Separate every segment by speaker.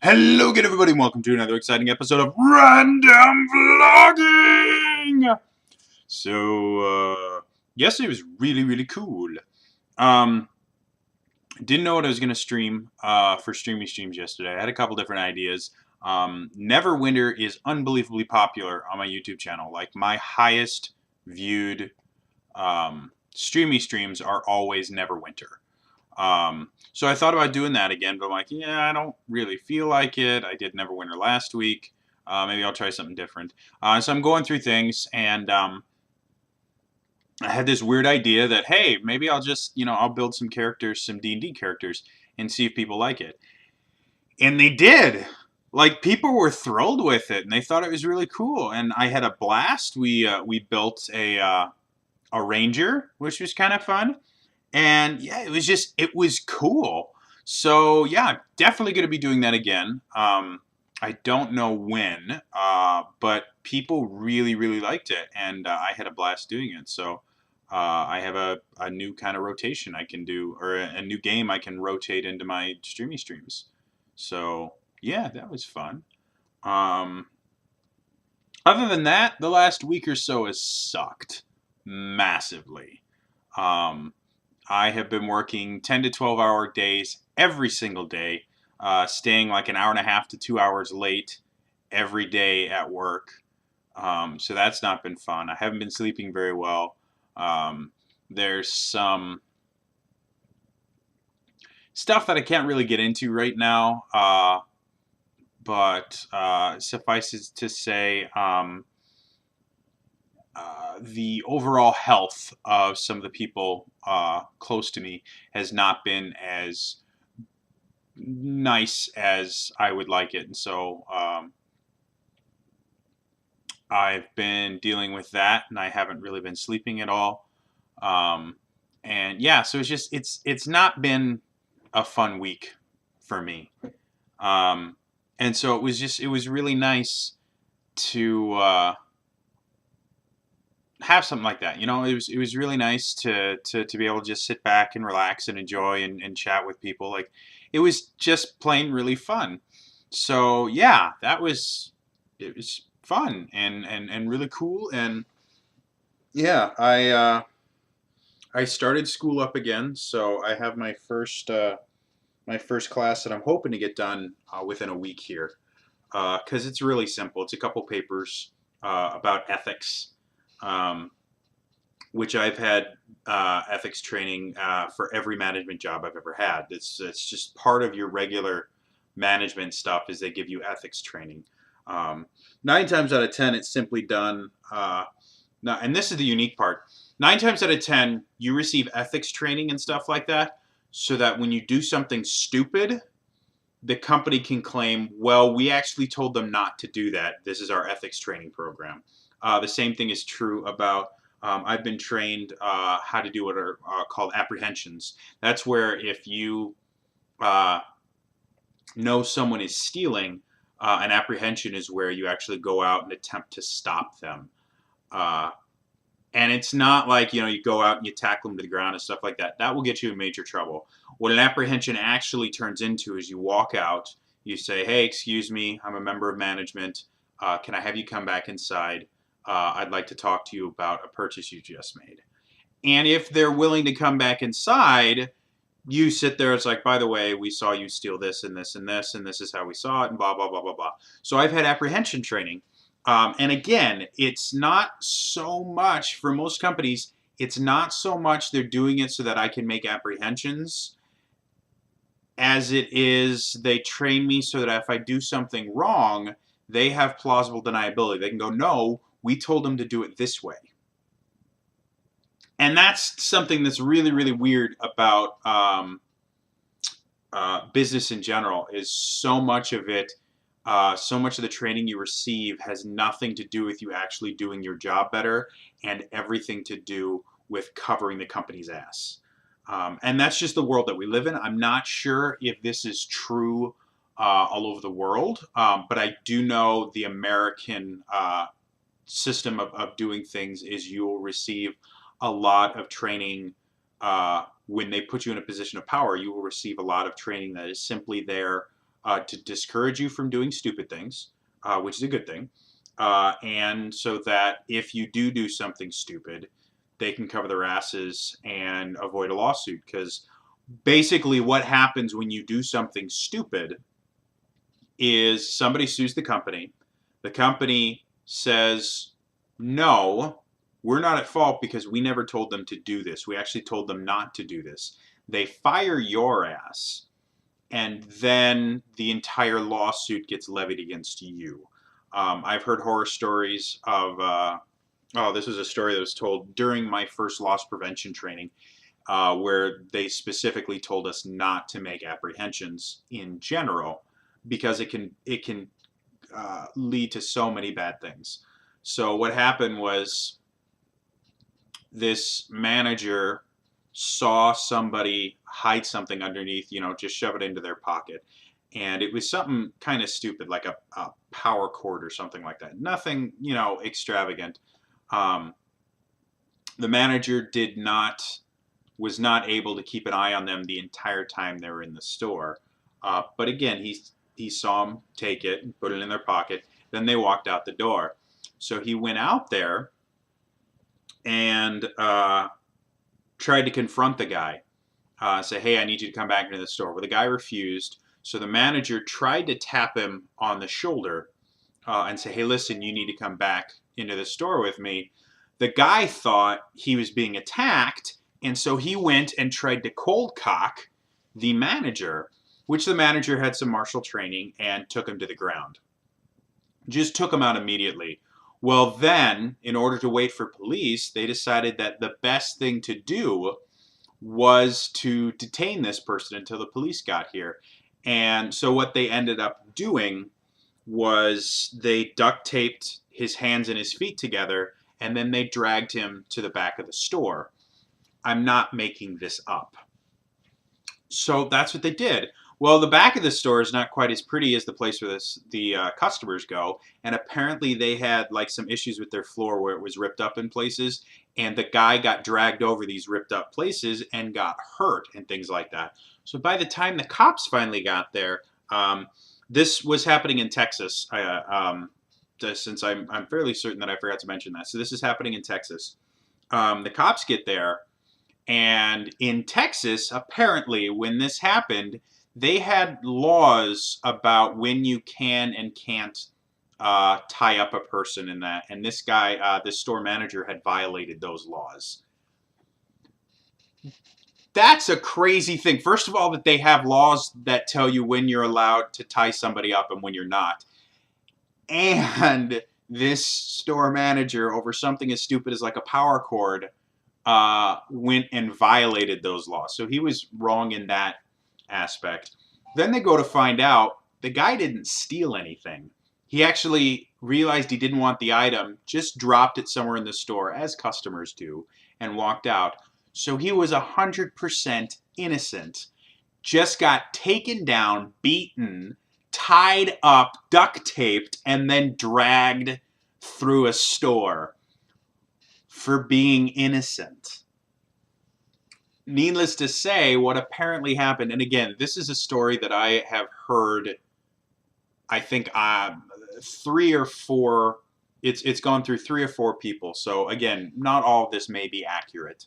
Speaker 1: Hello again, everybody, and welcome to another exciting episode of Random Vlogging! Yesterday was really cool. Didn't know what I was going to stream for Streamy Streams yesterday. I had a couple different ideas. Neverwinter is unbelievably popular on my YouTube channel. Like, my highest viewed Streamy Streams are always Neverwinter. So I thought about doing that again, but I'm like, yeah, I don't really feel like it. I did Neverwinter last week. Maybe I'll try something different. So I'm going through things, and I had this weird idea that, hey, maybe I'll just, I'll build some characters, some D&D characters, and see if people like it. And they did. Like, people were thrilled with it, and they thought it was really cool. And I had a blast. We built a ranger, which was kind of fun. And yeah, it was cool. So yeah, definitely going to be doing that again. I don't know when, but people really liked it, and I had a blast doing it. So I have a new kind of rotation I can do, or a new game I can rotate into my Streamy Streams. So yeah, that was fun. Other than that, the last week or so has sucked massively. I have been working 10 to 12 hour days every single day, staying like an hour and a half to 2 hours late every day at work. So that's not been fun. I haven't been sleeping very well. There's some stuff that I can't really get into right now, but suffice it to say, the overall health of some of the people close to me has not been as nice as I would like it, and so I've been dealing with that, and I haven't really been sleeping at all. And yeah, so it's not been a fun week for me. And so it was really nice to have something like that. It was really nice to be able to just sit back and relax and enjoy and chat with people. Like, it was just plain really fun. So yeah, it was fun and really cool. And yeah, I started school up again, so I have my first class that I'm hoping to get done within a week here, because it's really simple. It's a couple papers about ethics. Um, which I've had ethics training for every management job I've ever had. It's just part of your regular management stuff is they give you ethics training. 9 times out of 10, it's simply done. And this is the unique part. 9 times out of 10, you receive ethics training and stuff like that, so that when you do something stupid, the company can claim, well, we actually told them not to do that. This is our ethics training program. The same thing is true about I've been trained how to do what are called apprehensions. That's where if you know someone is stealing, an apprehension is where you actually go out and attempt to stop them. And it's not like, you go out and you tackle them to the ground and stuff like that. That will get you in major trouble. What an apprehension actually turns into is you walk out, you say, hey, excuse me, I'm a member of management. Can I have you come back inside? I'd like to talk to you about a purchase you just made. And if they're willing to come back inside, you sit there, it's like, by the way, we saw you steal this and this and this, and this is how we saw it, and blah, blah, blah, blah, blah. So I've had apprehension training. And again, it's not so much, for most companies, it's not so much they're doing it so that I can make apprehensions, as it is they train me so that if I do something wrong, they have plausible deniability. They can go, no, we told them to do it this way. And that's something that's really weird about business in general, is so much of it, so much of the training you receive has nothing to do with you actually doing your job better, and everything to do with covering the company's ass. And that's just the world that we live in. I'm not sure if this is true all over the world, but I do know the American system of doing things is you will receive a lot of training when they put you in a position of power. You will receive a lot of training that is simply there to discourage you from doing stupid things, which is a good thing, and so that if you do something stupid, they can cover their asses and avoid a lawsuit. Because basically, what happens when you do something stupid is somebody sues the company. The company says, no, we're not at fault because we never told them to do this. We actually told them not to do this. They fire your ass, and then the entire lawsuit gets levied against you. I've heard horror stories of, this was a story that was told during my first loss prevention training, where they specifically told us not to make apprehensions in general because it can lead to so many bad things. So what happened was this manager saw somebody hide something underneath, just shove it into their pocket. And it was something kind of stupid, like a power cord or something like that. Nothing, extravagant. Um, the manager was not able to keep an eye on them the entire time they were in the store. But again, he saw them take it and put it in their pocket. Then they walked out the door. So he went out there and tried to confront the guy. Say, hey, I need you to come back into the store. Well, the guy refused. So the manager tried to tap him on the shoulder and say, hey, listen, you need to come back into the store with me. The guy thought he was being attacked, and so he went and tried to cold cock the manager, which the manager had some martial training and took him to the ground. Just took him out immediately. Well, then, in order to wait for police, they decided that the best thing to do was to detain this person until the police got here. And so what they ended up doing was they duct taped his hands and his feet together, and then they dragged him to the back of the store. I'm not making this up. So that's what they did. Well, the back of the store is not quite as pretty as the place where the customers go, and apparently they had like some issues with their floor where it was ripped up in places, and the guy got dragged over these ripped up places and got hurt and things like that. So by the time the cops finally got there, this was happening in Texas. Since I'm fairly certain that I forgot to mention that. So this is happening in Texas. The cops get there, and in Texas, apparently, when this happened, they had laws about when you can and can't tie up a person in that. And this guy, this store manager, had violated those laws. That's a crazy thing. First of all, that they have laws that tell you when you're allowed to tie somebody up and when you're not. And this store manager, over something as stupid as like a power cord, went and violated those laws. So he was wrong in that aspect. Then they go to find out the guy didn't steal anything. He actually realized he didn't want the item, just dropped it somewhere in the store, as customers do, and walked out. So he was 100% innocent. Just got taken down, beaten, tied up, duct taped, and then dragged through a store for being innocent. Needless to say, what apparently happened, and again, this is a story that I have heard, I think, 3 or 4, it's gone through 3 or 4 people. So again, not all of this may be accurate,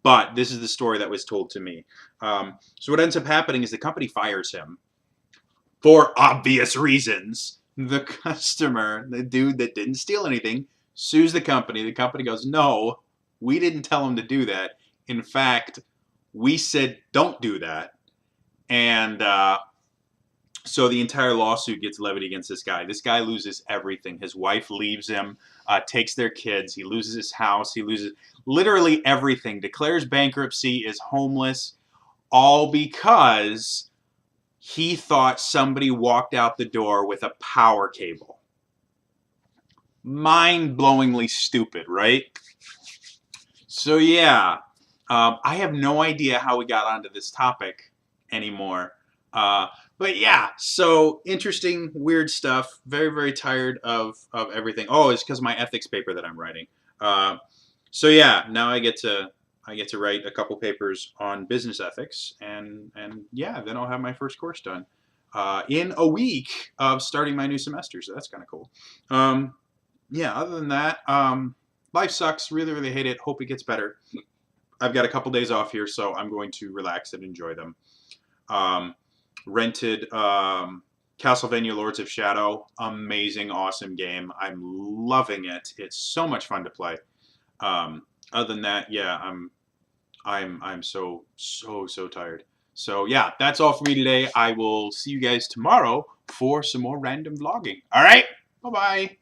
Speaker 1: but this is the story that was told to me. So what ends up happening is the company fires him for obvious reasons. The customer, the dude that didn't steal anything, sues the company. The company goes, no, we didn't tell him to do that. In fact, we said don't do that. And so the entire lawsuit gets levied against this guy. This guy loses everything. His wife leaves him, takes their kids. He loses his house. He loses literally everything. Declares bankruptcy, is homeless, all because he thought somebody walked out the door with a power cable. Mind-blowingly stupid, right? So yeah, I have no idea how we got onto this topic anymore. But yeah, so interesting, weird stuff. Very, very tired of everything. Oh, it's because of my ethics paper that I'm writing. So yeah, now I get to write a couple papers on business ethics, and yeah, then I'll have my first course done. in a week of starting my new semester. So that's kind of cool. Yeah, other than that, life sucks. Really, really hate it. Hope it gets better. I've got a couple days off here, so I'm going to relax and enjoy them. Rented Castlevania Lords of Shadow. Amazing, awesome game. I'm loving it. It's so much fun to play. Other than that, yeah, I'm so tired. So yeah, that's all for me today. I will see you guys tomorrow for some more random vlogging. All right, bye bye.